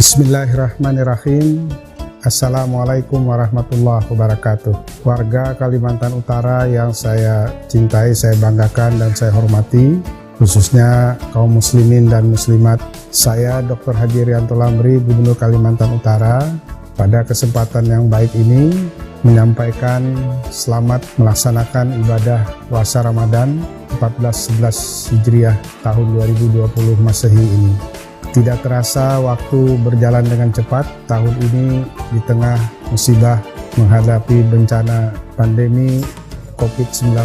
Bismillahirrahmanirrahim. Assalamualaikum warahmatullahi wabarakatuh. Warga Kalimantan Utara yang saya cintai, saya banggakan dan saya hormati, khususnya kaum muslimin dan muslimat. Saya Dr. Haji Rianto Lamri, Gubernur Kalimantan Utara. Pada kesempatan yang baik ini menyampaikan selamat melaksanakan ibadah puasa Ramadan 1411 Hijriah tahun 2020 Masehi ini. Tidak terasa waktu berjalan dengan cepat tahun ini di tengah musibah menghadapi bencana pandemi COVID-19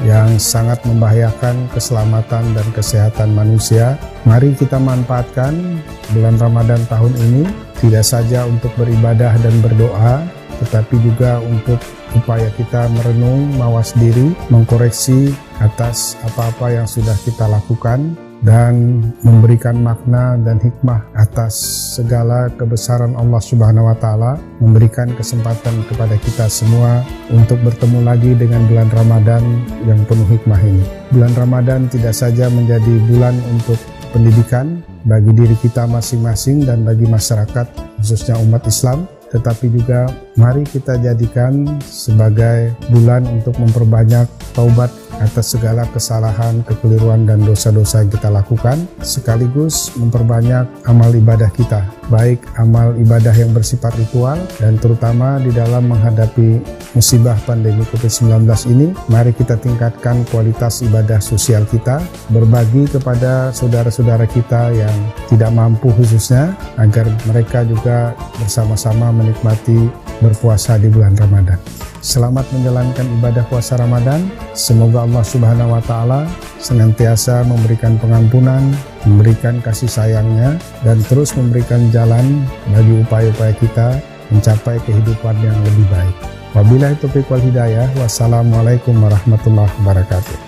yang sangat membahayakan keselamatan dan kesehatan manusia. Mari kita manfaatkan bulan Ramadan tahun ini tidak saja untuk beribadah dan berdoa, tetapi juga untuk upaya kita merenung, mawas diri, mengkoreksi atas apa-apa yang sudah kita lakukan, dan memberikan makna dan hikmah atas segala kebesaran Allah Subhanahu wa Ta'ala, memberikan kesempatan kepada kita semua untuk bertemu lagi dengan bulan Ramadan yang penuh hikmah ini. Bulan Ramadan tidak saja menjadi bulan untuk pendidikan bagi diri kita masing-masing dan bagi masyarakat, khususnya umat Islam, tetapi juga mari kita jadikan sebagai bulan untuk memperbanyak taubat atas segala kesalahan, kekeliruan, dan dosa-dosa yang kita lakukan, sekaligus memperbanyak amal ibadah kita, baik amal ibadah yang bersifat ritual, dan terutama di dalam menghadapi musibah pandemi COVID-19 ini, mari kita tingkatkan kualitas ibadah sosial kita, berbagi kepada saudara-saudara kita yang tidak mampu khususnya, agar mereka juga bersama-sama menikmati berpuasa di bulan Ramadan. Selamat menjalankan ibadah puasa Ramadan. Semoga Allah Subhanahu wa Ta'ala senantiasa memberikan pengampunan, memberikan kasih sayangnya, dan terus memberikan jalan bagi upaya-upaya kita mencapai kehidupan yang lebih baik. Wabillahi taufiq wal hidayah. Wassalamualaikum warahmatullahi wabarakatuh.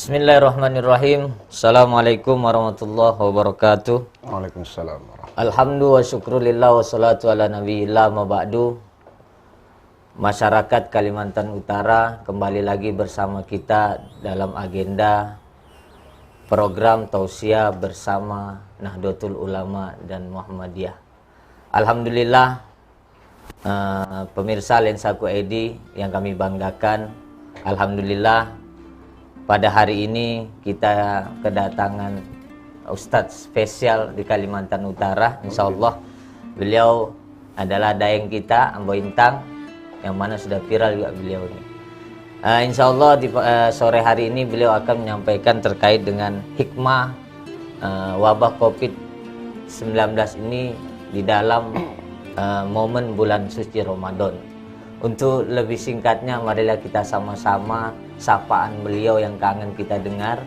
Bismillahirrahmanirrahim. Assalamualaikum warahmatullahi wabarakatuh. Waalaikumsalam warahmatullahi. Alhamdulillah wa syukrulillah wa salatu ala nabiyillah ma ba'du. Masyarakat Kalimantan Utara, kembali lagi bersama kita dalam agenda program tausiah bersama Nahdlatul Ulama dan Muhammadiyah. Alhamdulillah, pemirsa Lensaku ID yang kami banggakan, alhamdulillah pada hari ini kita kedatangan Ustadz spesial di Kalimantan Utara. Insyaallah beliau adalah dayang kita, Ambo Intang, yang mana sudah viral juga beliau ini. Insyaallah di sore hari ini beliau akan menyampaikan terkait dengan hikmah wabah COVID-19 ini di dalam momen bulan suci Ramadan. Untuk lebih singkatnya, marilah kita sama-sama sapaan beliau yang kangen kita dengar,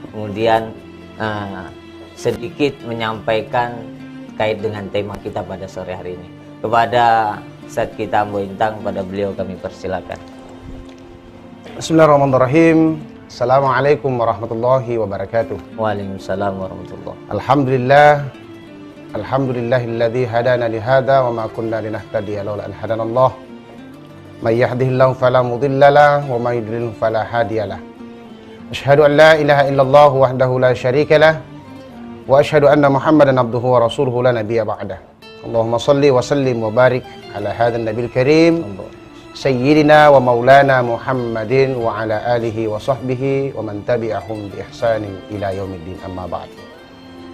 kemudian sedikit menyampaikan terkait dengan tema kita pada sore hari ini. Kepada Ustaz kita Ambo Intang, pada beliau kami persilakan. Bismillahirrahmanirrahim. Assalamualaikum warahmatullahi wabarakatuh. Waalaikumsalam warahmatullahi. Alhamdulillahilladzi hadana li hadza wa ma kunna linahtadiya laula an hadanallah. May yahdihillahu fala mudhillalah wa may yudlil fala hadiyalah. Asyhadu an la ilaha illallah wahdahu la syarikalah wa asyhadu anna Muhammadan abduhu wa rasuluhu la nabiyya ba'dah. Allahumma shalli wa sallim wa barik ala hadzal nabil karim sayyidina wa maulana Muhammadin wa ala alihi wa sahbihi wa man tabi'ahum bi ihsanin ila yaumiddin, amma ba'd.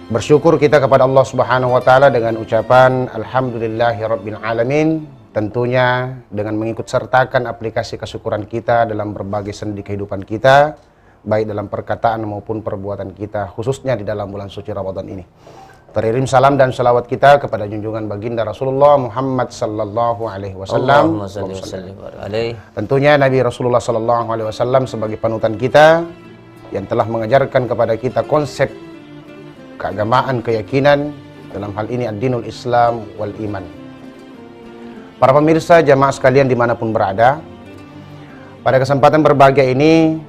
Bersyukur kita kepada Allah Subhanahu wa Ta'ala dengan ucapan alhamdulillahirabbil alamin, tentunya dengan mengikut sertakan aplikasi kesyukuran kita dalam berbagai sendi kehidupan kita, baik dalam perkataan maupun perbuatan kita, khususnya di dalam bulan suci Ramadan ini. Teririm salam dan salawat kita kepada junjungan baginda Rasulullah Muhammad sallallahu alaihi wasallam. Tentunya Nabi Rasulullah sallallahu alaihi wasallam sebagai panutan kita yang telah mengajarkan kepada kita konsep keagamaan, keyakinan, dalam hal ini ad-dinul Islam wal iman. Para pemirsa jamaah sekalian dimanapun berada, pada kesempatan berbahagia ini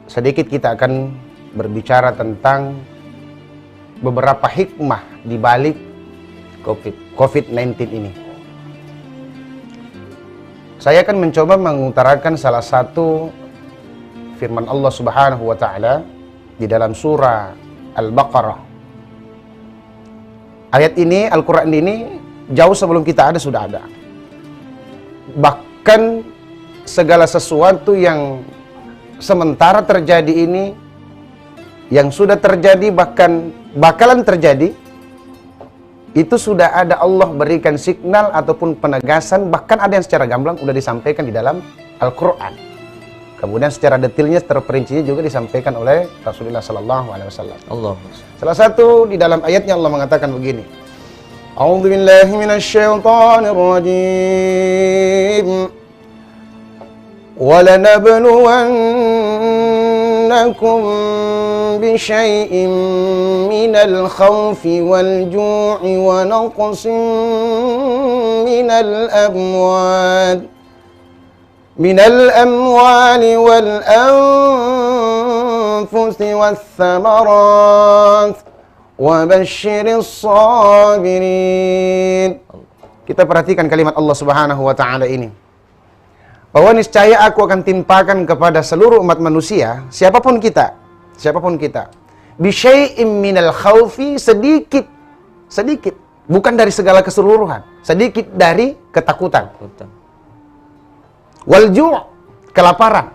sedikit kita akan berbicara tentang beberapa hikmah di balik COVID-19 ini. Saya akan mencoba mengutarakan salah satu firman Allah Subhanahu wa taala di dalam surah Al-Baqarah. Ayat ini, Al-Qur'an ini jauh sebelum kita ada sudah ada. Bahkan segala sesuatu yang sementara terjadi ini, yang sudah terjadi bahkan bakalan terjadi, itu sudah ada Allah berikan signal ataupun penegasan, bahkan ada yang secara gamblang sudah disampaikan di dalam Al-Quran. Kemudian secara detailnya, terperincinya juga disampaikan oleh Rasulullah SAW. Allah. Salah satu di dalam ayatnya Allah mengatakan begini. A'udzu billahi minasyaitonir rajim. Wa lanabluwannakum بشيء من الخوف والجوع ونقص من الأموال والأنفس والثمرات وبشر الصابرين. Kita perhatikan kalimat Allah Subhanahu wa taala ini, bahwa niscaya aku akan timpakan kepada seluruh umat manusia, siapapun kita, bisyai'im minal khawfi, sedikit, bukan dari segala keseluruhan, sedikit dari ketakutan, wal ju', kelaparan,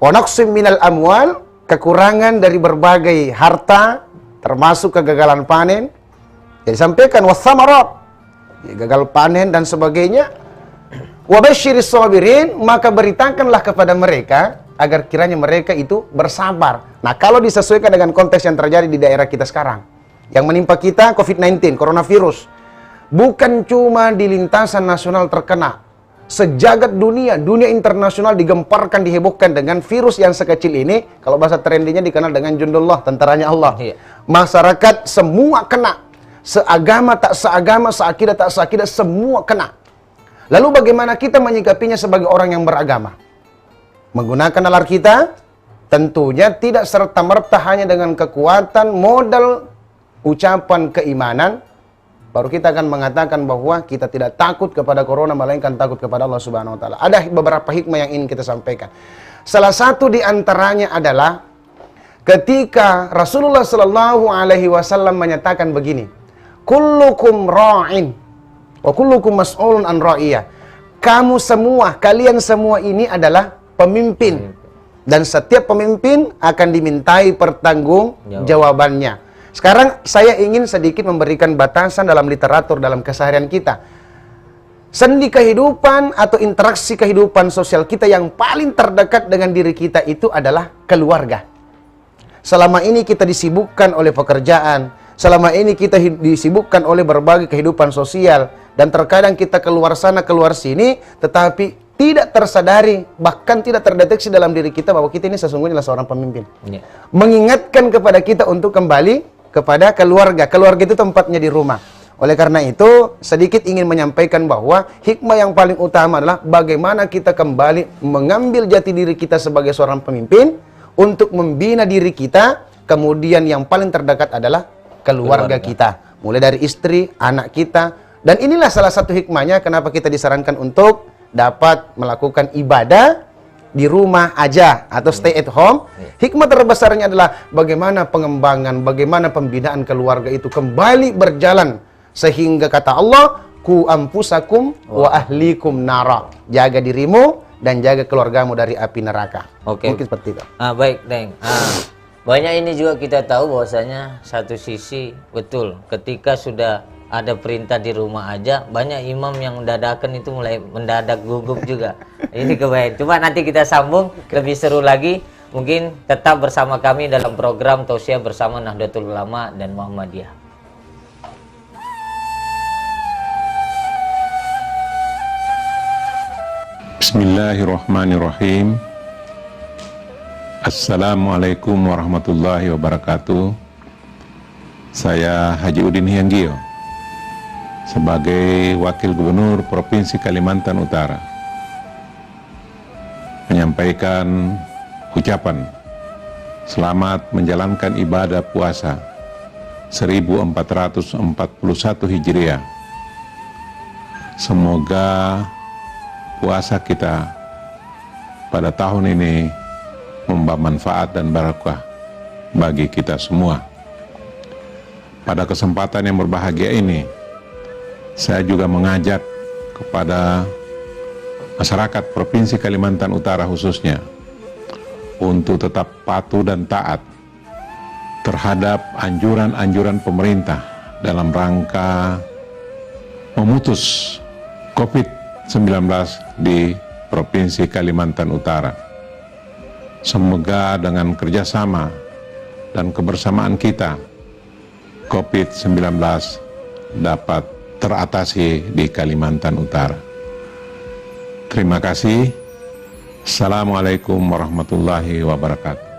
wa naqsim minal amwal, kekurangan dari berbagai harta, termasuk kegagalan panen. Jadi sampaikan wathamarat, gagal panen dan sebagainya. Wa basyiris sabirin, maka beritakanlah kepada mereka agar kiranya mereka itu bersabar. Nah, kalau disesuaikan dengan konteks yang terjadi di daerah kita sekarang, yang menimpa kita COVID-19, coronavirus, bukan cuma di lintasan nasional terkena, sejagat dunia, dunia internasional digemparkan, dihebohkan dengan virus yang sekecil ini. Kalau bahasa trendinya dikenal dengan jundullah, tentaranya Allah. Masyarakat semua kena, seagama tak seagama, seakidah tak seakidah, semua kena. Lalu bagaimana kita menyikapinya sebagai orang yang beragama? Menggunakan nalar kita, tentunya tidak serta-merta hanya dengan kekuatan, modal, ucapan keimanan, baru kita akan mengatakan bahwa kita tidak takut kepada corona, melainkan takut kepada Allah Subhanahu wa taala. Ada beberapa hikmah yang ingin kita sampaikan. Salah satu di antaranya adalah ketika Rasulullah sallallahu alaihi wasallam menyatakan begini, kullukum ra'in wa kullukum mas'ulun an ra'iyah. Kamu semua, kalian semua ini adalah pemimpin, dan setiap pemimpin akan dimintai pertanggungjawabannya. Sekarang saya ingin sedikit memberikan batasan dalam literatur, dalam keseharian kita. Sendi kehidupan atau interaksi kehidupan sosial kita yang paling terdekat dengan diri kita itu adalah keluarga. Selama ini kita disibukkan oleh pekerjaan, selama ini kita disibukkan oleh berbagai kehidupan sosial, dan terkadang kita keluar sana keluar sini, tetapi tidak tersadari, bahkan tidak terdeteksi dalam diri kita bahwa kita ini sesungguhnya adalah seorang pemimpin. Mengingatkan kepada kita untuk kembali kepada keluarga. Keluarga itu tempatnya di rumah. Oleh karena itu, sedikit ingin menyampaikan bahwa hikmah yang paling utama adalah bagaimana kita kembali mengambil jati diri kita sebagai seorang pemimpin untuk membina diri kita. Kemudian yang paling terdekat adalah keluarga kita. Mulai dari istri, anak kita. Dan inilah salah satu hikmahnya kenapa kita disarankan untuk dapat melakukan ibadah di rumah aja atau stay at home. Hikmah terbesarnya adalah bagaimana pengembangan, bagaimana pembinaan keluarga itu kembali berjalan, sehingga kata Allah, ku ampusakum wa ahlikum nara, jaga dirimu dan jaga keluargamu dari api neraka. Mungkin seperti itu. Baik, Deng. Banyak ini juga kita tahu bahwasanya satu sisi betul ketika sudah ada perintah di rumah aja, banyak imam yang dadakan itu mulai mendadak gugup juga. Ini kebaikan. Cuma nanti kita sambung lebih seru lagi. Mungkin tetap bersama kami dalam program Tausiah bersama Nahdlatul Ulama dan Muhammadiyah. Bismillahirrahmanirrahim. Assalamualaikum warahmatullahi wabarakatuh. Saya Haji Udin Hianggio sebagai Wakil Gubernur Provinsi Kalimantan Utara menyampaikan ucapan selamat menjalankan ibadah puasa 1441 Hijriah. Semoga puasa kita pada tahun ini membawa manfaat dan barakah bagi kita semua. Pada kesempatan yang berbahagia ini, saya juga mengajak kepada masyarakat Provinsi Kalimantan Utara khususnya untuk tetap patuh dan taat terhadap anjuran-anjuran pemerintah dalam rangka memutus COVID-19 di Provinsi Kalimantan Utara. Semoga dengan kerjasama dan kebersamaan kita, COVID-19 dapat teratasi di Kalimantan Utara. Terima kasih. Assalamualaikum warahmatullahi wabarakatuh.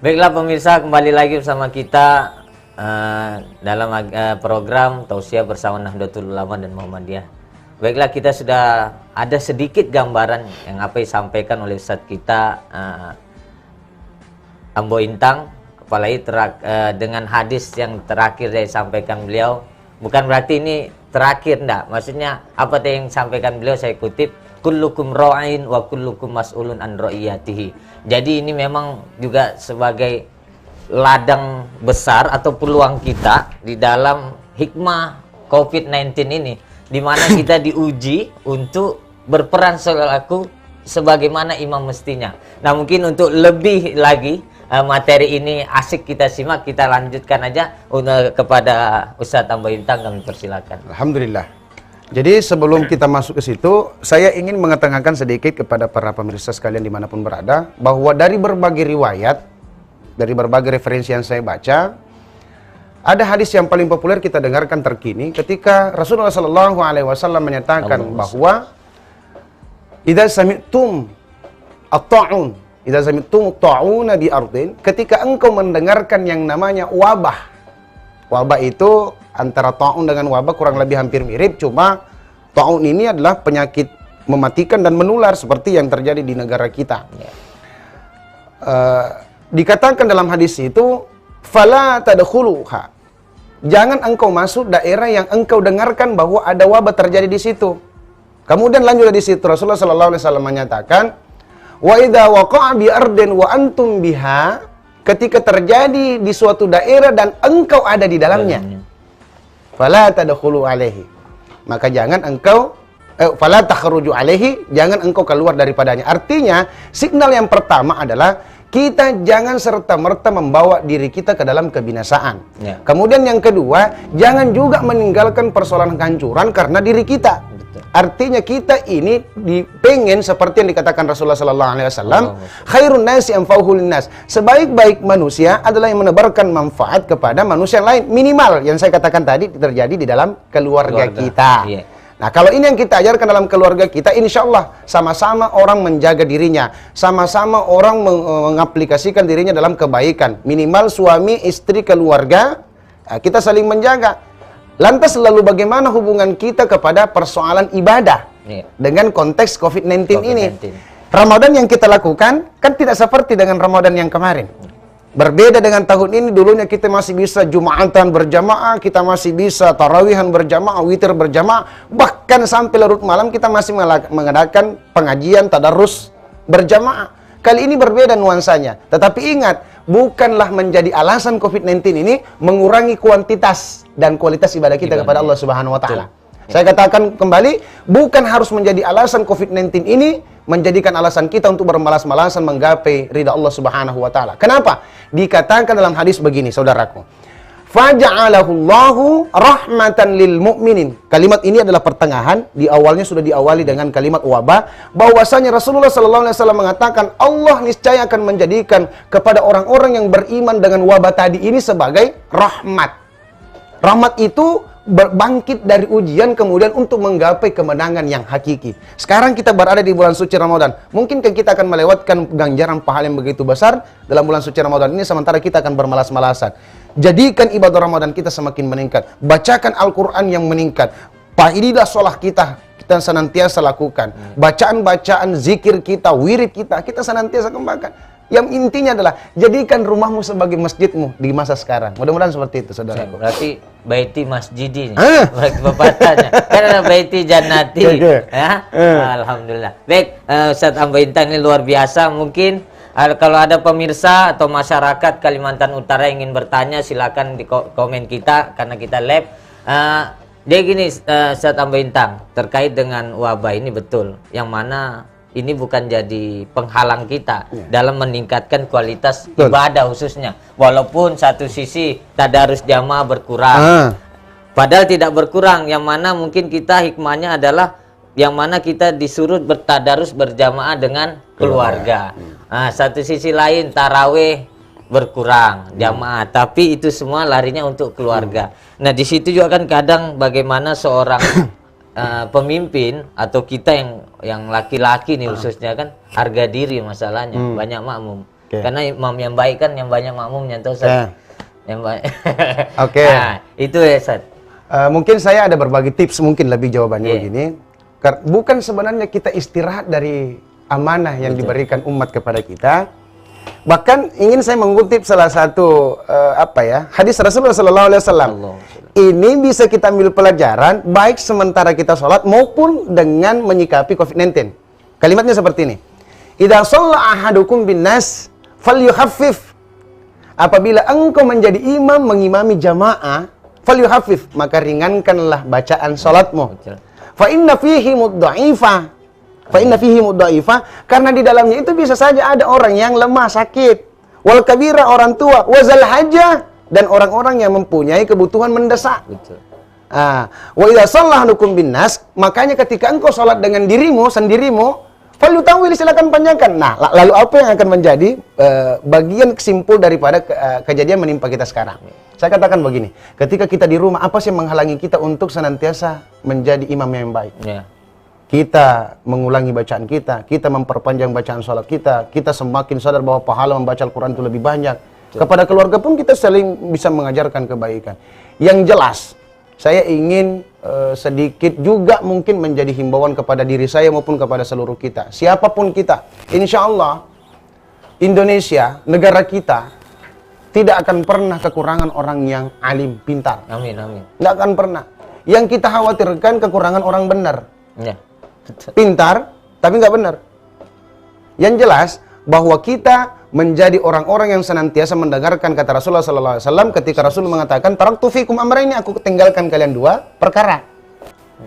Baiklah pemirsa, kembali lagi bersama kita dalam program Tausiah bersama Nahdlatul Ulama dan Muhammadiyah. Baiklah, kita sudah ada sedikit gambaran yang apa disampaikan oleh Ustadz kita Ambo Intang, apalagi dengan hadis yang terakhir yang disampaikan beliau. Bukan berarti ini terakhir, enggak. Maksudnya apa yang disampaikan beliau saya kutip, kullukum ra'in wa kullukum mas'ulun an ra'iyatihi. Jadi ini memang juga sebagai ladang besar atau peluang kita di dalam hikmah COVID-19 ini, di mana kita diuji untuk berperan selaku sebagaimana imam mestinya. Nah, mungkin untuk lebih lagi materi ini asik kita simak, kita lanjutkan aja kepada Ustadz Ambo Intang, kami persilakan. Alhamdulillah. Jadi sebelum kita masuk ke situ, saya ingin mengetengahkan sedikit kepada para pemirsa sekalian dimanapun berada, bahwa dari berbagai riwayat, dari berbagai referensi yang saya baca, ada hadis yang paling populer kita dengarkan terkini ketika Rasulullah SAW menyatakan bahwa idza sami'tum at-ta'un, idza sami'tum at-ta'una bi ardin, ketika engkau mendengarkan yang namanya wabah. Wabah itu antara ta'un dengan wabah kurang lebih hampir mirip, cuma ta'un ini adalah penyakit mematikan dan menular seperti yang terjadi di negara kita. Dikatakan dalam hadis itu, fala tadkhuluha, jangan engkau masuk daerah yang engkau dengarkan bahwa ada wabah terjadi di situ. Kemudian lanjut di situ Rasulullah SAW menyatakan, wa idza waqa'a bi ardin wa antum biha, ketika terjadi di suatu daerah dan engkau ada di dalamnya, fala tadkhulu alaihi, maka jangan engkau fala takhruju alaihi, jangan engkau keluar daripadanya. Artinya signal yang pertama adalah kita jangan serta-merta membawa diri kita ke dalam kebinasaan. Kemudian yang kedua, jangan juga meninggalkan persoalan kehancuran karena diri kita. Artinya kita ini pengen seperti yang dikatakan Rasulullah SAW, khairun nasi anfa'uhu linnas, sebaik-baik manusia adalah yang menebarkan manfaat kepada manusia yang lain. Minimal yang saya katakan tadi terjadi di dalam keluarga kita. Nah, kalau ini yang kita ajarkan dalam keluarga kita, insya Allah sama-sama orang menjaga dirinya, sama-sama orang mengaplikasikan dirinya dalam kebaikan. Minimal suami, istri, keluarga, kita saling menjaga. Lantas lalu bagaimana hubungan kita kepada persoalan ibadah dengan konteks COVID-19 ini? Ramadan yang kita lakukan kan tidak seperti dengan Ramadan yang kemarin. Berbeda dengan tahun ini, dulunya kita masih bisa Jumatan berjamaah, kita masih bisa tarawihan berjamaah, witir berjamaah, bahkan sampai larut malam kita masih mengadakan pengajian tadarus berjamaah. Kali ini berbeda nuansanya. Tetapi ingat, bukanlah menjadi alasan COVID-19 ini mengurangi kuantitas dan kualitas ibadah kita kepada Allah Subhanahu wa taala. Saya katakan kembali, bukan harus menjadi alasan COVID-19 ini menjadikan alasan kita untuk bermalas-malasan menggapai ridha Allah Subhanahu wa taala. Kenapa? Dikatakan dalam hadis begini, saudaraku. Faja'alahullahu rahmatan lil mu'minin. Kalimat ini adalah pertengahan, di awalnya sudah diawali dengan kalimat wabah, bahwasanya Rasulullah SAW mengatakan Allah niscaya akan menjadikan kepada orang-orang yang beriman dengan wabah tadi ini sebagai rahmat. Rahmat itu bangkit dari ujian kemudian untuk menggapai kemenangan yang hakiki. Sekarang kita berada di bulan suci Ramadan. Mungkinkah kita akan melewatkan ganjaran pahala yang begitu besar dalam bulan suci Ramadan ini sementara kita akan bermalas-malasan? Jadikan ibadah Ramadan kita semakin meningkat. Bacakan Al-Quran yang meningkat. Faidah sholat kita senantiasa lakukan. Bacaan-bacaan zikir kita, wirid kita senantiasa kembangkan. Yang intinya adalah jadikan rumahmu sebagai masjidmu di masa sekarang. Mudah-mudahan seperti itu, saudara. Berarti baiti masjidi nih. Berarti pepatahnya. Kan ada baiti jannati. Ya? Alhamdulillah. Baik, Ustaz Ambo Intan ini luar biasa. Mungkin kalau ada pemirsa atau masyarakat Kalimantan Utara yang ingin bertanya, silakan di komen kita karena kita live. Dia gini, Ustaz Ambo Intan, terkait dengan wabah ini betul. Yang mana ini bukan jadi penghalang kita dalam meningkatkan kualitas ibadah khususnya. Walaupun satu sisi tadarus jamaah berkurang. Padahal tidak berkurang, yang mana mungkin kita hikmahnya adalah yang mana kita disuruh bertadarus berjamaah dengan keluarga. Satu sisi lain tarawih berkurang jamaah, tapi itu semua larinya untuk keluarga. Nah, di situ juga kan kadang bagaimana seorang pemimpin atau kita yang laki-laki nih khususnya kan harga diri masalahnya, banyak makmum. Karena imam yang baik kan yang banyak makmumnya tuh Ustaz. Yang baik. Nah, itu ya Ustaz. Mungkin saya ada berbagi tips, mungkin lebih jawabannya begini. Bukan sebenarnya kita istirahat dari amanah yang diberikan umat kepada kita. Bahkan ingin saya mengutip salah satu hadis Rasulullah SAW. Ini bisa kita ambil pelajaran baik sementara kita sholat maupun dengan menyikapi COVID-19. Kalimatnya seperti ini. Idza shalla ahadukum bin nas falyukhaffif. Apabila engkau menjadi imam mengimami jamaah, falyukhaffif, maka ringankanlah bacaan sholatmu. Fa inna fihi mudha'ifa. Karena di dalamnya itu bisa saja ada orang yang lemah, sakit, wal kabira, orang tua, wazal haja, dan orang-orang yang mempunyai kebutuhan mendesak. Wa idza shallahadukum binnas, makanya ketika engkau salat dengan dirimu sendirimu, falyutawil, silakan panjangkan. Nah, lalu apa yang akan menjadi bagian kesimpul daripada kejadian menimpa kita sekarang? Saya katakan begini, ketika kita di rumah, apa sih yang menghalangi kita untuk senantiasa menjadi imam yang baik? Kita mengulangi bacaan kita memperpanjang bacaan sholat kita semakin sadar bahwa pahala membaca Al-Quran itu lebih banyak. Kepada keluarga pun kita saling bisa mengajarkan kebaikan. Yang jelas, saya ingin sedikit juga mungkin menjadi himbauan kepada diri saya maupun kepada seluruh kita. Siapapun kita, insya Allah Indonesia, negara kita, tidak akan pernah kekurangan orang yang alim, pintar. Amin, amin. Tidak akan pernah. Yang kita khawatirkan kekurangan orang benar. Pintar, tapi nggak benar. Yang jelas bahwa kita menjadi orang-orang yang senantiasa mendengarkan kata Rasulullah SAW ketika Rasul mengatakan, taraktu fikum amrayni, aku tinggalkan kalian dua perkara.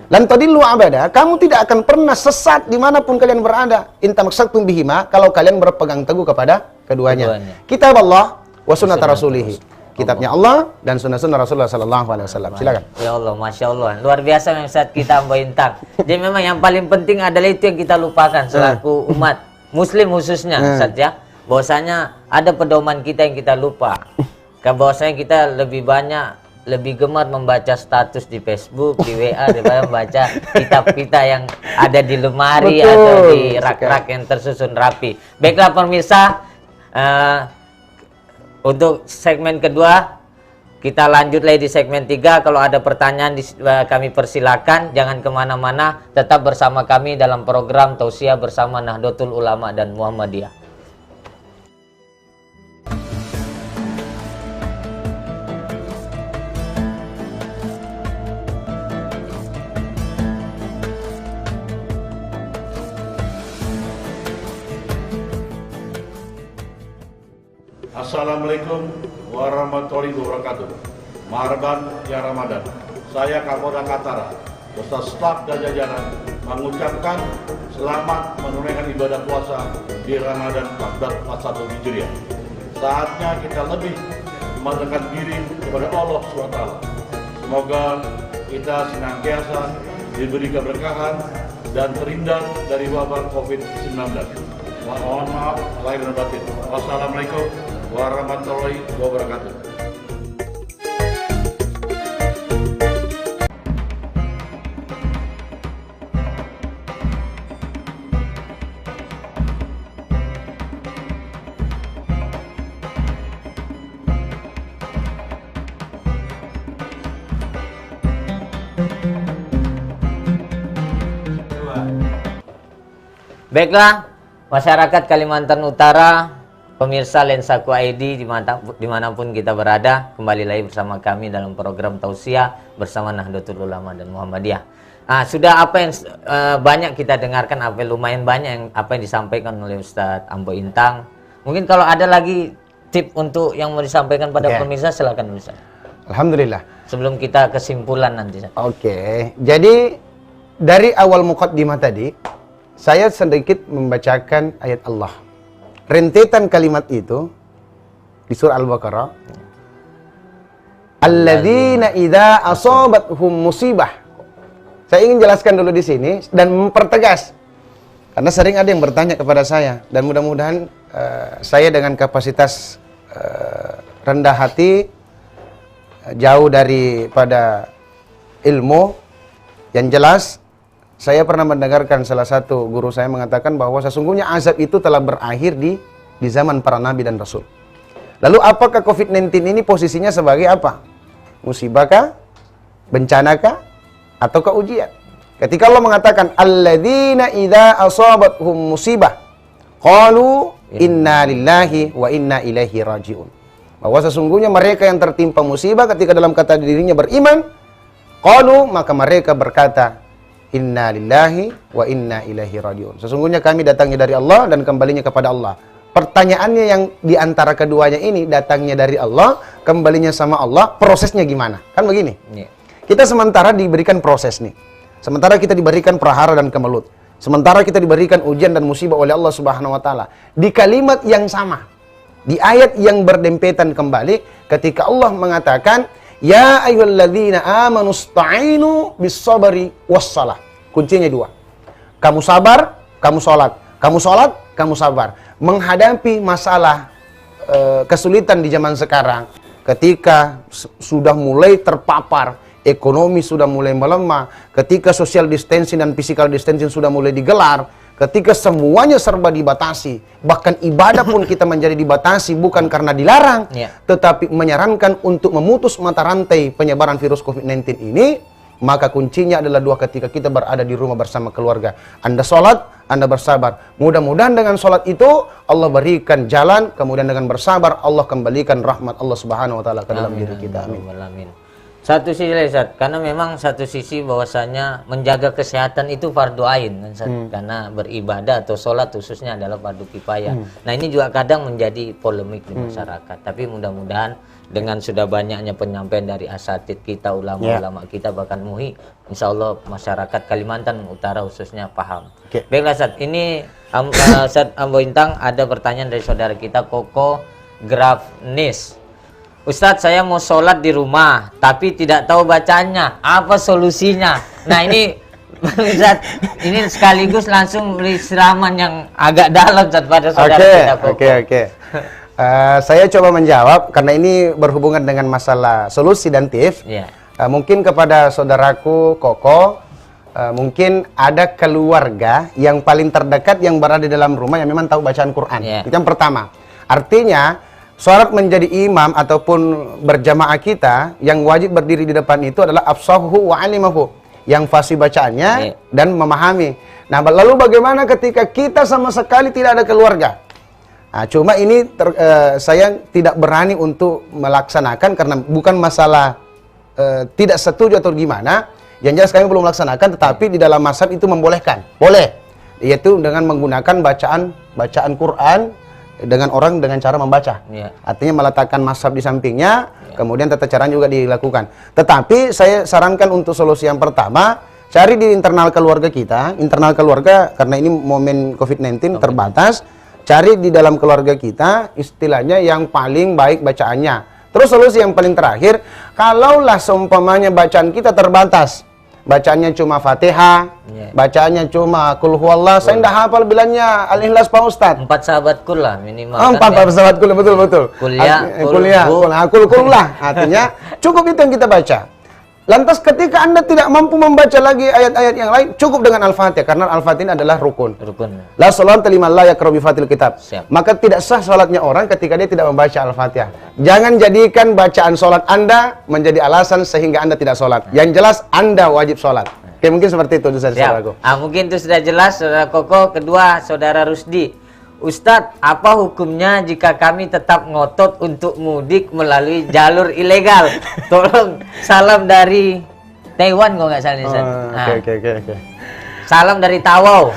Lan tadillu abada, kamu tidak akan pernah sesat dimanapun kalian berada. In tamassaktum bihima, kalau kalian berpegang teguh kepada keduanya. Kitab Allah wa sunnat Rasulihi. Kitabnya Allah dan sunnah-sunnah Rasulullah SAW. Silakan. Ya Allah, Masya Allah. Luar biasa Ustaz kita Ambo Intan. Jadi memang yang paling penting adalah itu yang kita lupakan selaku umat Muslim khususnya Ustaz ya. Bahwasanya ada pedoman kita yang kita lupa. Bahwasanya kita lebih gemar membaca status di Facebook, di WA daripada membaca kitab kita yang ada di lemari atau di rak-rak yang tersusun rapi. Baiklah pemirsa, untuk segmen kedua, kita lanjut lagi di segmen 3. Kalau ada pertanyaan kami persilakan. Jangan kemana-mana, tetap bersama kami dalam program Tausiah bersama Nahdlatul Ulama dan Muhammadiyah. Assalamualaikum warahmatullahi wabarakatuh. Marhaban ya Ramadan. Saya Kapolda Katara beserta staf dan jajaran mengucapkan selamat menunaikan ibadah puasa di Ramadan 1441 Hijriah. Saatnya kita lebih mendekatkan diri kepada Allah SWT. Semoga kita senantiasa diberi keberkahan dan terhindar dari wabah COVID-19. Mohon maaf lahir dan batin. Wassalamualaikum warahmatullahi wabarakatuh. Baiklah, masyarakat Kalimantan Utara, pemirsa Lensaku ID dimanapun kita berada, kembali lagi bersama kami dalam program Tausiah bersama Nahdlatul Ulama dan Muhammadiyah. Sudah apa yang banyak kita dengarkan, lumayan banyak yang disampaikan oleh Ustadz Ambo Intang. Mungkin kalau ada lagi tip untuk yang mau disampaikan pada pemirsa, silakan Ustadz. Alhamdulillah. Sebelum kita kesimpulan nanti. Oke, jadi dari awal muqaddimah tadi, saya sedikit membacakan ayat Allah. Rentetan kalimat itu di surah Al-Baqarah. Alladzina idza asabathum musibah. Saya ingin jelaskan dulu di sini dan mempertegas. Karena sering ada yang bertanya kepada saya, dan mudah-mudahan saya dengan kapasitas rendah hati, jauh daripada ilmu yang jelas. Saya pernah mendengarkan salah satu guru saya mengatakan bahwa sesungguhnya azab itu telah berakhir di zaman para nabi dan rasul. Lalu apakah COVID-19 ini posisinya sebagai apa? Musibahkah? Bencanakah? Ataukah ujian? Ketika Allah mengatakan alladzina idza asabathum musibah qalu inna lillahi wa inna ilaihi rajiun. Bahwa sesungguhnya mereka yang tertimpa musibah ketika dalam kata dirinya beriman, qalu, maka mereka berkata inna lillahi wa inna ilaihi rajiun. Sesungguhnya kami datangnya dari Allah dan kembalinya kepada Allah. Pertanyaannya yang diantara keduanya ini, datangnya dari Allah, kembalinya sama Allah, prosesnya gimana? Kan begini. Kita sementara diberikan proses nih. Sementara kita diberikan prahara dan kemelut. Sementara kita diberikan ujian dan musibah oleh Allah Subhanahu wa taala. Di kalimat yang sama, di ayat yang berdempetan kembali, ketika Allah mengatakan ya ayyuhalladzina amanu sta'inu bis-sabri was-shalah. Kuncinya dua. Kamu sabar, kamu sholat. Kamu sholat, kamu sabar. Menghadapi masalah kesulitan di zaman sekarang, ketika sudah mulai terpapar, ekonomi sudah mulai melemah, ketika social distancing dan physical distancing sudah mulai digelar, ketika semuanya serba dibatasi, bahkan ibadah pun kita menjadi dibatasi bukan karena dilarang, tetapi menyarankan untuk memutus mata rantai penyebaran virus COVID-19 ini, maka kuncinya adalah dua, ketika kita berada di rumah bersama keluarga. Anda sholat, Anda bersabar. Mudah-mudahan dengan sholat itu Allah berikan jalan, kemudian dengan bersabar Allah kembalikan rahmat Allah Subhanahu wa taala ke dalam diri kita. Amin. Satu sisi Ustaz, karena memang satu sisi bahwasanya menjaga kesehatan itu fardu ain, karena beribadah atau sholat khususnya adalah fardu kifayah. Nah ini juga kadang menjadi polemik di masyarakat. Tapi mudah-mudahan dengan sudah banyaknya penyampaian dari asatid kita, ulama-ulama kita, bahkan MUI, insya Allah masyarakat Kalimantan Utara khususnya paham. Baiklah Ustaz, ini Ustaz Ambo Intang, ada pertanyaan dari saudara kita Koko Grafnis. Ustadz, saya mau sholat di rumah, tapi tidak tahu bacanya. Apa solusinya? Nah ini, Ustadz, ini sekaligus langsung beri siraman yang agak dalam Ustadz pada saudara kita. Oke. Saya coba menjawab, karena ini berhubungan dengan masalah solusi dan tips. Mungkin kepada saudaraku Koko, mungkin ada keluarga yang paling terdekat yang berada di dalam rumah yang memang tahu bacaan Quran. Itu yang pertama. Artinya, sholat menjadi imam ataupun berjamaah kita, yang wajib berdiri di depan itu adalah afsahuhu wa alimahu, yang fasih bacaannya dan memahami. Nah, lalu bagaimana ketika kita sama sekali tidak ada keluarga? Nah, cuma ini saya tidak berani untuk melaksanakan karena bukan masalah tidak setuju atau gimana. Yang jelas kami belum melaksanakan, tetapi di dalam mazhab itu membolehkan. Boleh. Yaitu dengan menggunakan bacaan Quran dengan orang dengan cara membaca. Artinya meletakkan mazhab di sampingnya, kemudian tata cara juga dilakukan. Tetapi saya sarankan untuk solusi yang pertama, cari di internal keluarga kita, karena ini momen COVID-19 terbatas, cari di dalam keluarga kita istilahnya yang paling baik bacaannya. Terus solusi yang paling terakhir, kalaulah seumpamanya bacaan kita terbatas, bacaannya cuma Fatihah, bacaannya cuma Qul huwallah, saya tidak hafal bilangnya Al-Ikhlas Pak Ustadz. 4 sahabat kul lah minimal. 4 sahabat kul, betul. Kuliah, artinya cukup itu yang kita baca. Lantas ketika Anda tidak mampu membaca lagi ayat-ayat yang lain, cukup dengan Al-Fatihah, karena Al-Fatihah adalah rukun. La salata liman la yaqra bi Fatihil kitab. Maka tidak sah salatnya orang ketika dia tidak membaca Al-Fatihah. Jangan jadikan bacaan salat Anda menjadi alasan sehingga Anda tidak salat. Yang jelas Anda wajib salat. Oke, mungkin seperti itu saudaraku. Mungkin itu sudah jelas, Saudara Koko. Kedua, Saudara Rusdi. Ustadz, apa hukumnya jika kami tetap ngotot untuk mudik melalui jalur ilegal? Tolong, salam dari Taiwan kok nggak salah nih, Oke. Salam dari Tawau.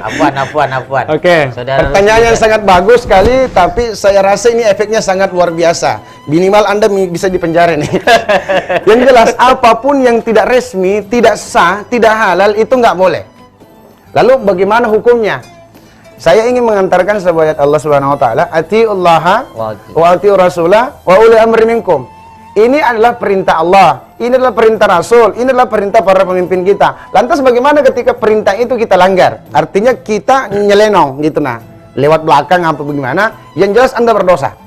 Apuan. Oke. Pertanyaan yang sangat bagus sekali, tapi saya rasa ini efeknya sangat luar biasa. Minimal Anda bisa dipenjara nih. Yang jelas, apapun yang tidak resmi, tidak sah, tidak halal, itu nggak boleh. Lalu bagaimana hukumnya? Saya ingin mengantarkan sebuah ayat Allah Subhanahu wa taala, "Atiullaha wa atiur rasulah wa uli amri minkum." Ini adalah perintah Allah, ini adalah perintah Rasul, ini adalah perintah para pemimpin kita. Lantas bagaimana ketika perintah itu kita langgar? Artinya kita nyelenong gitu nah, lewat belakang apa bagaimana? Yang jelas Anda berdosa.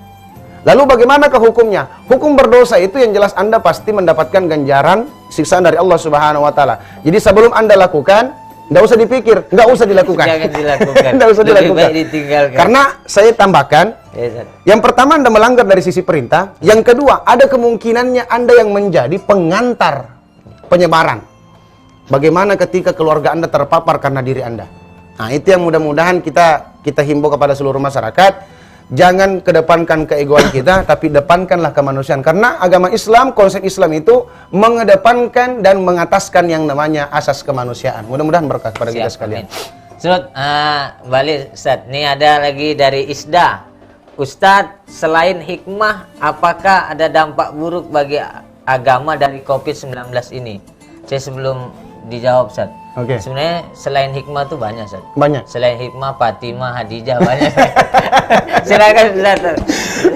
Lalu bagaimana ke hukumnya? Hukum berdosa itu yang jelas Anda pasti mendapatkan ganjaran siksaan dari Allah Subhanahu wa taala. Jadi sebelum Anda lakukan, nggak usah dipikir, nggak usah dilakukan. Jangan dilakukan. Nggak usah dilakukan. Ditinggalkan. Karena saya tambahkan, yang pertama Anda melanggar dari sisi perintah, yang kedua ada kemungkinannya Anda yang menjadi pengantar penyebaran. Bagaimana ketika keluarga Anda terpapar karena diri Anda? Nah, itu yang mudah-mudahan kita himbau kepada seluruh masyarakat. Jangan kedepankan keegoan kita, tapi depankanlah kemanusiaan. Karena agama Islam, konsep Islam itu mengedepankan dan mengataskan yang namanya asas kemanusiaan. Mudah-mudahan berkah kepada kita sekalian. Balik Ustadz, ini ada lagi dari Isda. Ustadz, selain hikmah, apakah ada dampak buruk bagi agama dari COVID-19 ini? Saya sebelum dijawab Ustadz. Oke. Sebenarnya selain hikmah tuh banyak, Ustaz. Banyak. Selain hikmah, Fatimah, Hadijah banyak. Silakan Ustaz.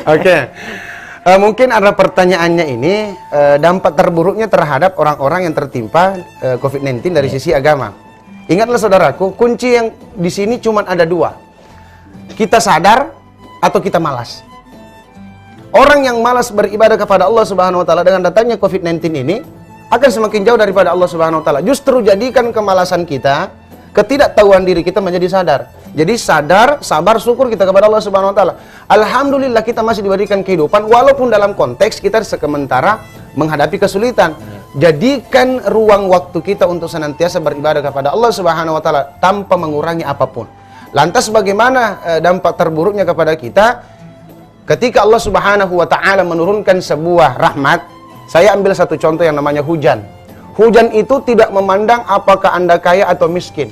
Oke. Mungkin ada pertanyaannya ini dampak terburuknya terhadap orang-orang yang tertimpa COVID-19 dari sisi agama. Ingatlah saudaraku, kunci yang di sini cuma ada dua. Kita sadar atau kita malas. Orang yang malas beribadah kepada Allah Subhanahu wa taala dengan datangnya COVID-19 ini akan semakin jauh daripada Allah Subhanahu wa taala. Justru jadikan kemalasan kita, ketidaktahuan diri kita menjadi sadar. Jadi sadar, sabar, syukur kita kepada Allah Subhanahu wa taala. Alhamdulillah kita masih diberikan kehidupan walaupun dalam konteks kita sementara menghadapi kesulitan. Jadikan ruang waktu kita untuk senantiasa beribadah kepada Allah Subhanahu wa taala tanpa mengurangi apapun. Lantas bagaimana dampak terburuknya kepada kita ketika Allah Subhanahu wa taala menurunkan sebuah rahmat? Saya ambil satu contoh yang namanya hujan. Hujan itu tidak memandang apakah Anda kaya atau miskin.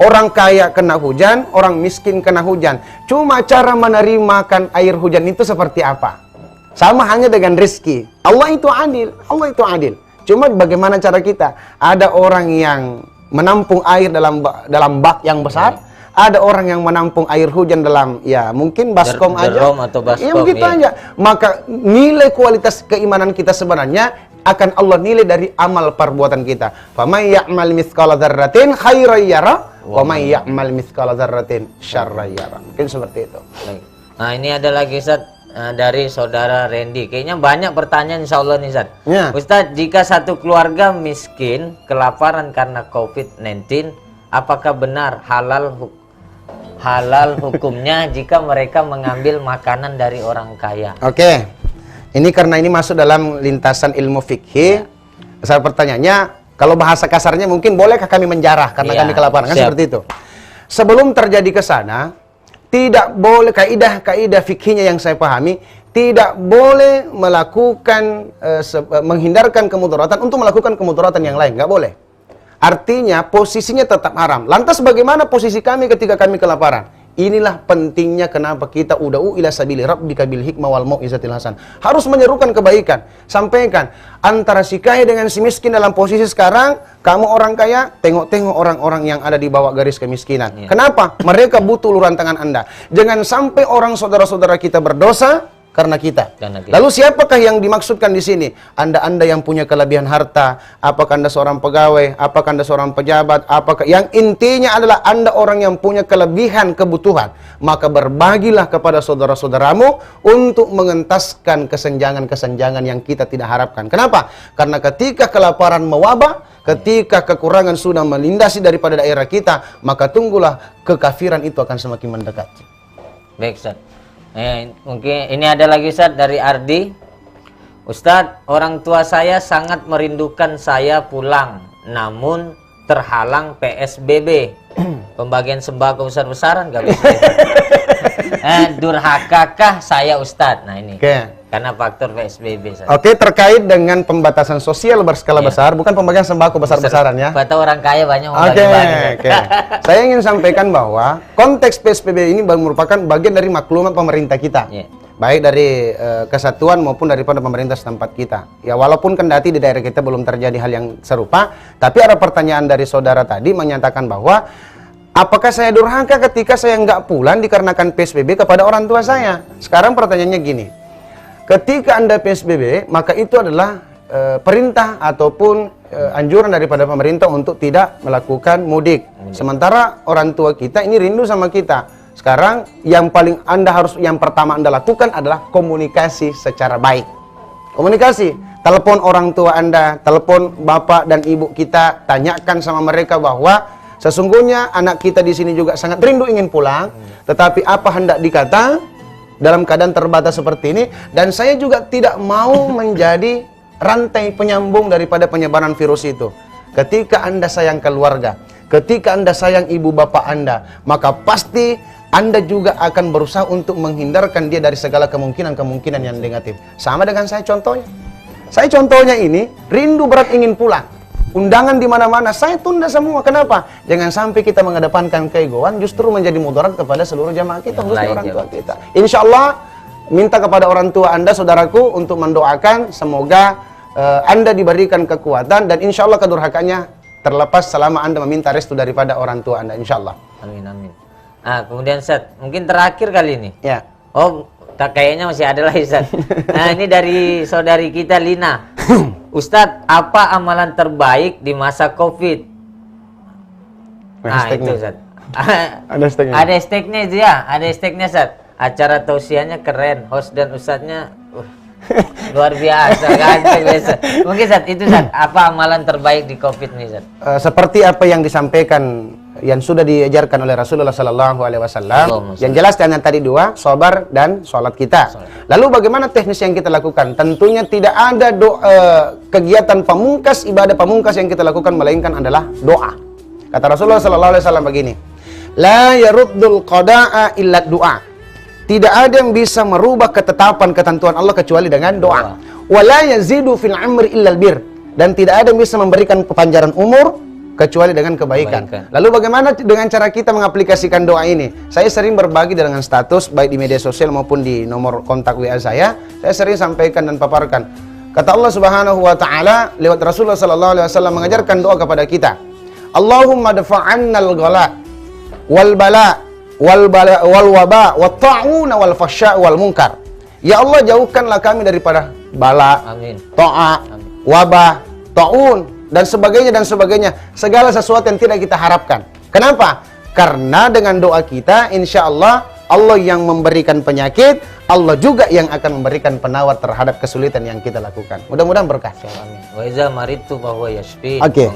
Orang kaya kena hujan, orang miskin kena hujan. Cuma cara menerimakan air hujan itu seperti apa? Sama hanya dengan rezeki. Allah itu adil, Allah itu adil. Cuma bagaimana cara kita? Ada orang yang menampung air dalam bak yang besar. Ada orang yang menampung air hujan dalam, ya mungkin baskom aja. Atau baskom, ya begitu aja. Maka nilai kualitas keimanan kita sebenarnya akan Allah nilai dari amal perbuatan kita. Faman ya'mal mithqala dzarratin khairan yara wa man ya'mal mithqala dzarratin syarran yara. Mungkin seperti itu. Baik. Nah, ini ada lagi Ustaz dari saudara Randy. Kayaknya banyak pertanyaan insyaallah nih Ustaz. Ya. Ustaz, jika satu keluarga miskin kelaparan karena COVID-19, apakah benar halal hukumnya jika mereka mengambil makanan dari orang kaya? Oke. Ini karena ini masuk dalam lintasan ilmu fikih. Saya pertanyaannya, kalau bahasa kasarnya mungkin bolehkah kami menjarah karena kami kelaparan? Kan seperti itu. Sebelum terjadi ke sana, tidak boleh, kaidah fikihnya yang saya pahami, tidak boleh melakukan menghindarkan kemudaratan untuk melakukan kemudaratan yang lain, nggak boleh. Artinya posisinya tetap haram. Lantas bagaimana posisi kami ketika kami kelaparan? Inilah pentingnya kenapa kita uda'u ila sabili rabbika bil hikmah wal mau'izatil hasan. Harus menyerukan kebaikan. Sampaikan antara si kaya dengan si miskin dalam posisi sekarang, kamu orang kaya, tengok-tengok orang-orang yang ada di bawah garis kemiskinan. Kenapa? Mereka butuh uluran tangan Anda. Jangan sampai orang saudara-saudara kita berdosa, Karena kita. Karena kita. Lalu siapakah yang dimaksudkan di sini? Anda yang punya kelebihan harta, apakah Anda seorang pegawai, apakah Anda seorang pejabat, apakah yang intinya adalah Anda orang yang punya kelebihan kebutuhan, maka berbagilah kepada saudara-saudaramu untuk mengentaskan kesenjangan-kesenjangan yang kita tidak harapkan. Kenapa? Karena ketika kelaparan mewabah, ketika kekurangan sudah melintasi daripada daerah kita, maka tunggulah kekafiran itu akan semakin mendekat. Baik, Ustaz. Mungkin ini ada lagi, Ustaz, dari Ardi. Ustaz, orang tua saya sangat merindukan saya pulang, namun terhalang PSBB. Pembagian sembako besar-besaran gak bisa. Durhakakah saya, Ustaz? Nah ini. Karena faktor PSBB. Oke, terkait dengan pembatasan sosial berskala besar, bukan pembagian sembako besar-besaran ya. Kata orang kaya banyak Oke. Saya ingin sampaikan bahwa konteks PSBB ini merupakan bagian dari maklumat pemerintah kita. Baik dari kesatuan maupun daripada pemerintah setempat kita. Ya walaupun kendati di daerah kita belum terjadi hal yang serupa, tapi ada pertanyaan dari saudara tadi menyatakan bahwa apakah saya durhaka ketika saya nggak pulang dikarenakan PSBB kepada orang tua saya? Sekarang pertanyaannya gini. Ketika Anda PSBB, maka itu adalah perintah ataupun anjuran daripada pemerintah untuk tidak melakukan mudik. Sementara orang tua kita ini rindu sama kita. Sekarang yang paling yang pertama Anda lakukan adalah komunikasi secara baik. Komunikasi, telepon orang tua Anda, telepon bapak dan ibu kita, tanyakan sama mereka bahwa sesungguhnya anak kita di sini juga sangat rindu ingin pulang, tetapi apa hendak dikata dalam keadaan terbatas seperti ini, dan saya juga tidak mau menjadi rantai penyambung daripada penyebaran virus itu. Ketika Anda sayang keluarga, ketika Anda sayang ibu bapak Anda, maka pasti Anda juga akan berusaha untuk menghindarkan dia dari segala kemungkinan-kemungkinan yang negatif. Sama dengan saya contohnya. Saya contohnya ini rindu berat ingin pulang. Undangan di mana-mana saya tunda semua. Kenapa? Jangan sampai kita mengedepankan keegoan justru menjadi mudarat kepada seluruh jamaah kita, khususnya orang tua kita. Insya Allah minta kepada orang tua Anda, saudaraku, untuk mendoakan semoga Anda diberikan kekuatan dan insya Allah kedurhakannya terlepas selama Anda meminta restu daripada orang tua Anda. Insya Allah. Amin, amin. Nah, kemudian Ustaz, mungkin terakhir kali ini. Ya. Oh, kayaknya masih ada lagi, Ustaz. Nah, ini dari saudari kita Lina. Ustadz, apa amalan terbaik di masa COVID? Nah, itu Ustadz. Ada hashtagnya. Ada hashtagnya itu ya, ada hashtagnya Ustadz. Acara tausiahnya keren, host dan ustadznya luar biasa, ganteng biasa. Mungkin Ustadz, itu Ustadz, apa amalan terbaik di COVID nih Ustadz? Seperti apa yang disampaikan, yang sudah diajarkan oleh Rasulullah Sallallahu Alaihi Wasallam. Yang jelas dengan tadi dua, sabar dan sholat kita. Lalu bagaimana teknis yang kita lakukan? Tentunya tidak ada kegiatan pamungkas, ibadah pamungkas yang kita lakukan melainkan adalah doa. Kata Rasulullah Sallallahu Alaihi Wasallam begini, la yaruddul qada'a illa doa. Tidak ada yang bisa merubah ketetapan ketentuan Allah kecuali dengan doa. Wala yazidu fil amri illa bir. Dan tidak ada yang bisa memberikan kepanjangan umur kecuali dengan kebaikan. Lalu bagaimana dengan cara kita mengaplikasikan doa ini? Saya sering berbagi dengan status baik di media sosial maupun di nomor kontak WA saya sering sampaikan dan paparkan. Kata Allah Subhanahu wa taala lewat Rasulullah sallallahu alaihi wasallam mengajarkan doa kepada kita. Allahumma dafa'annal ghala wal bala wal waba wat ta'un wal fasya wal munkar. Ya Allah, jauhkanlah kami daripada bala, ta'a, wabah, ta'un dan sebagainya, segala sesuatu yang tidak kita harapkan. Kenapa? Karena dengan doa kita, insya Allah, Allah yang memberikan penyakit, Allah juga yang akan memberikan penawar terhadap kesulitan yang kita lakukan. Mudah-mudahan berkah. Wa iza maritu bahwa yashfi. Oke.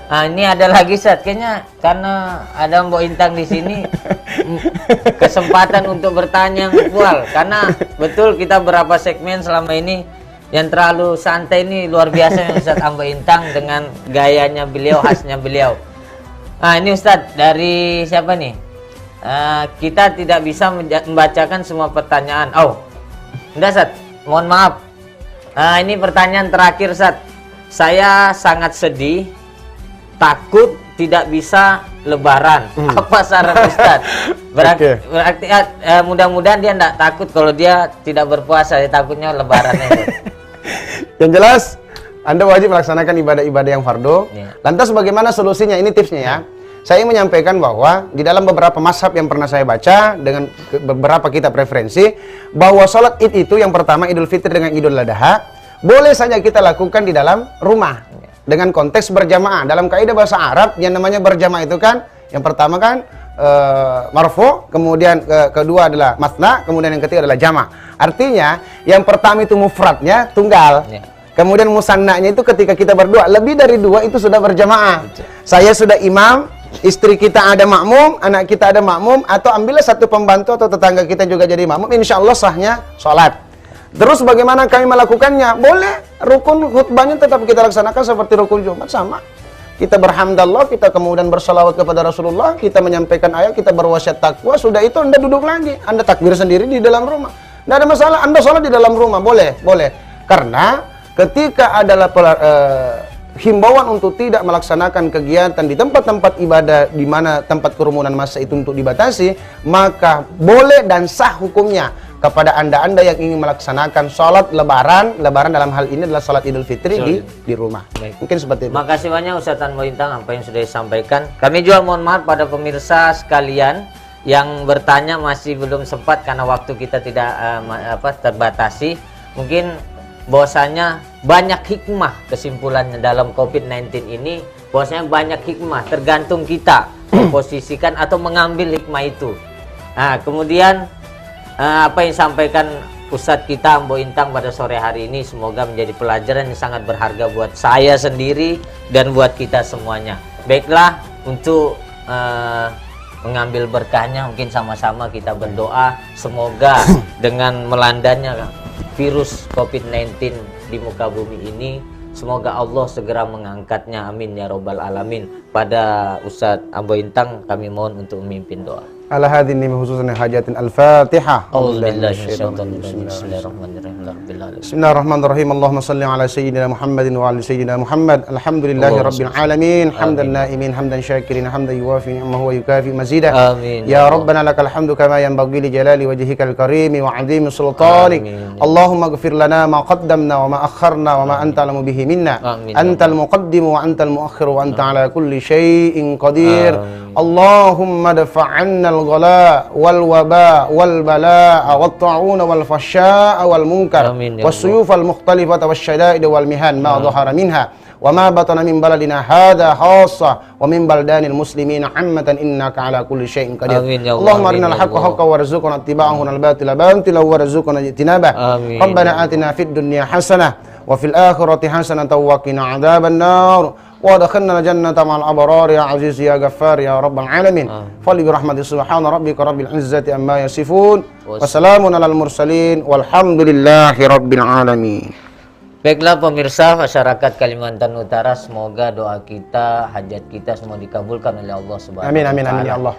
Nah, ini ada lagi Ustaz, kayaknya karena ada Mbok Intang di sini kesempatan untuk bertanya yang full, karena betul kita berapa segmen selama ini yang terlalu santai ini luar biasa Ustaz Mbok Intang dengan gayanya beliau, khasnya beliau. Nah, ini Ustaz dari siapa nih? Kita tidak bisa membacakan semua pertanyaan. Oh, enggak Ustaz, mohon maaf. Ini pertanyaan terakhir Ustaz. Saya sangat sedih, takut tidak bisa lebaran. Apa saran Ustaz? Berarti mudah-mudahan dia tidak takut kalau dia tidak berpuasa, dia takutnya lebarannya. Yang jelas Anda wajib melaksanakan ibadah-ibadah yang fardu. Lantas bagaimana solusinya? Ini tipsnya ya. saya menyampaikan bahwa di dalam beberapa mazhab yang pernah saya baca dengan beberapa kitab referensi, bahwa sholat id itu yang pertama Idul Fitri dengan Idul Adha boleh saja kita lakukan di dalam rumah dengan konteks berjamaah. Dalam kaidah bahasa Arab yang namanya berjamaah itu kan yang pertama kan marfu, kemudian kedua adalah matsna, kemudian yang ketiga adalah jama'. Artinya yang pertama itu mufradnya tunggal. Kemudian musannanya itu ketika kita berdua, lebih dari dua itu sudah berjamaah. Saya sudah imam, istri kita ada makmum, anak kita ada makmum, atau ambillah satu pembantu atau tetangga kita juga jadi makmum, insya Allah sahnya sholat. Terus bagaimana kami melakukannya? Boleh, rukun khutbahnya tetap kita laksanakan seperti rukun Jumat, sama. Kita berhamdallah, kita kemudian bersalawat kepada Rasulullah, kita menyampaikan ayat, kita berwasiat takwa, sudah itu Anda duduk lagi, Anda takbir sendiri di dalam rumah. Tidak ada masalah, Anda sholat di dalam rumah, boleh. Karena ketika adalah himbauan untuk tidak melaksanakan kegiatan di tempat-tempat ibadah di mana tempat kerumunan massa itu untuk dibatasi, maka boleh dan sah hukumnya kepada Anda yang ingin melaksanakan sholat lebaran dalam hal ini adalah sholat Idul Fitri di rumah. Baik. Mungkin seperti itu. Makasih banyak Ustaz Anwar Intang apa yang sudah disampaikan. Kami juga mohon maaf pada pemirsa sekalian yang bertanya masih belum sempat karena waktu kita tidak terbatasi. Mungkin bahwasanya banyak hikmah kesimpulannya dalam COVID-19 ini, bahwasanya banyak hikmah, tergantung kita memposisikan atau mengambil hikmah itu. Nah, kemudian apa yang disampaikan Ustadz kita Ambo Intang pada sore hari ini semoga menjadi pelajaran yang sangat berharga buat saya sendiri dan buat kita semuanya. Baiklah, untuk mengambil berkahnya mungkin sama-sama kita berdoa semoga dengan melandanya virus COVID-19 di muka bumi ini, semoga Allah segera mengangkatnya, amin ya robbal alamin. Pada Ustadz Ambo Intang kami mohon untuk memimpin doa. Ala hadini khususan hajatin al-Fatihah. Bismillahirrahmanirrahim. Allahumma salli ala sayyidina Muhammadin wa ala sayyidina Muhammad. Alhamdulillahi rabbil alamin. Hamdan naimin, hamdan syakirin, hamdan yuwafi ni'amahu wa yukafi mazidah. Amin. Ya Rabbana lakal hamdu kama yanbaghi li jalali wajhikal karim wa 'azimi sultanik. Allahumma ighfir lana ma qaddamna wa ma akharna wa ma anta alamu bihi minna. Antal muqaddim wa antal muakhir wa anta ala kulli syai'in qadir. Allahumma dafa'anna al-ghala wal waba wal bala'a wat ta'un wal fahsya'a wal munkar was suyuf al mukhtalifah was syada'id wal mihan ma dhahara minha wa ma batana min baladina hadha khassa wa min baldanil muslimin ammatan innaka ala kulli syai'in qadir. Allahumma arinal haqqa haqqan warzuqna ittiba'ahu wal batila batila warzuqna ijtinabah. Rabbana atina fid dunya hasanah wa fil akhirati hasanatan wa qina adzaban nar. وادخلنا الجنة مع الأبرار يا عزيز يا غفار يا رب العالمين. فلي برحمة سبحان ربك رب العزة عما يصفون وسلام على المرسلين والحمد لله رب العالمين. Baiklah pemirsa masyarakat Kalimantan Utara, semoga doa kita, hajat kita semua dikabulkan oleh Allah Subhanahu wa taala. Amin amin ya Allah.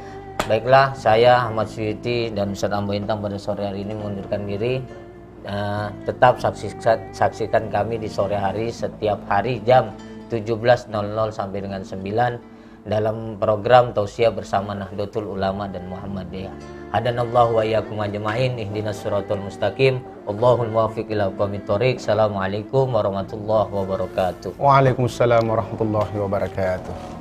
Baiklah, saya Ahmad Suyuti dan Ustadz Ambo Intang pada sore hari ini mengundurkan diri. Tetap saksikan kami di sore hari setiap hari jam 17.00 sampai dengan 9 dalam program Tausiah bersama Nahdlatul Ulama dan Muhammadiyah. Hadanallahu wa iyyakum ajmain ihdinas siratal mustaqim. Allahul muwaffiq ila aqwamit thoriq. Assalamualaikum warahmatullahi wabarakatuh. Waalaikumsalam warahmatullahi wabarakatuh.